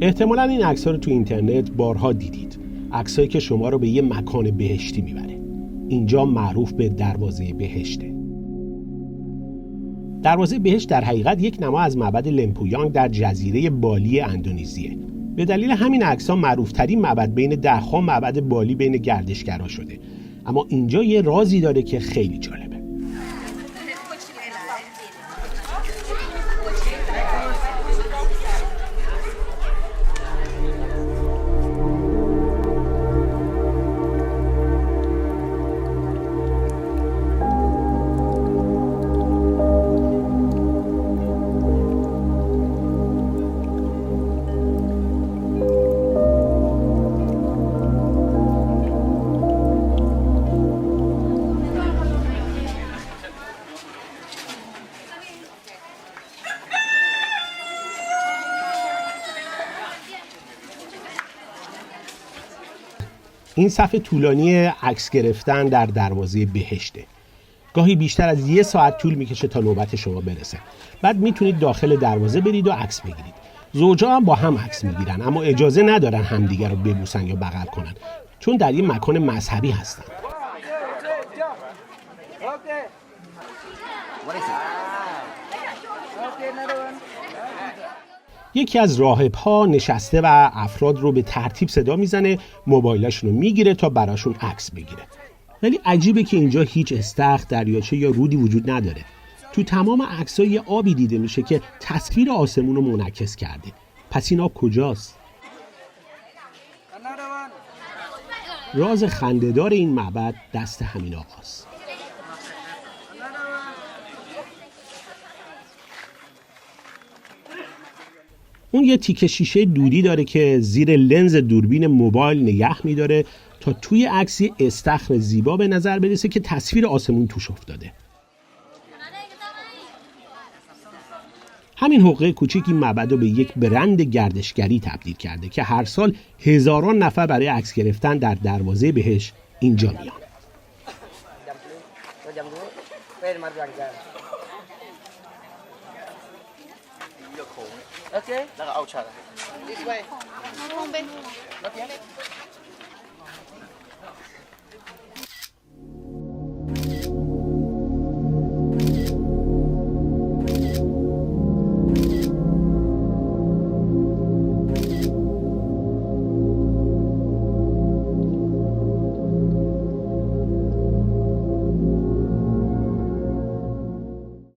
احتمالاً این عکس‌ها رو تو اینترنت بارها دیدید. عکسایی که شما رو به یه مکان بهشتی میبره. اینجا معروف به دروازه بهشته. دروازه بهشت در حقیقت یک نما از معبد لمپویانگ در جزیره بالی اندونزیه. به دلیل همین عکس‌ها معروف‌ترین معبد بین ده‌ها معبد بالی بین گردشگرها شده. اما اینجا یه رازی داره که خیلی جالبه. این صف طولانی عکس گرفتن در دروازه بهشته. گاهی بیشتر از 1 ساعت طول میکشه تا نوبت شما برسه. بعد میتونید داخل دروازه برید و عکس بگیرید. زوجا هم با هم عکس میگیرن اما اجازه ندارن همدیگر رو ببوسن یا بغل کنن چون در این مکان مذهبی هستن. یکی از راهب‌ها نشسته و افراد رو به ترتیب صدا میزنه، موبایلاشون رو میگیره تا براشون عکس بگیره. ولی عجیبه که اینجا هیچ استخر، دریاچه یا رودی وجود نداره. تو تمام عکس‌ها یه آبی دیده میشه که تصویر آسمون رو منعکس کرده. پس این آب کجاست؟ راز خنده‌دار این معبد دست همین آقاست. اون یه تیکه شیشه دودی داره که زیر لنز دوربین موبایل نگه می‌داره تا توی عکسی استخر زیبا به نظر برسه که تصویر آسمون توش افتاده. همین حقه کوچیک این معبد رو به یک برند گردشگری تبدیل کرده که هر سال هزاران نفر برای عکس گرفتن در دروازه بهشت اینجا میان. Okay, 那个 outside. This way.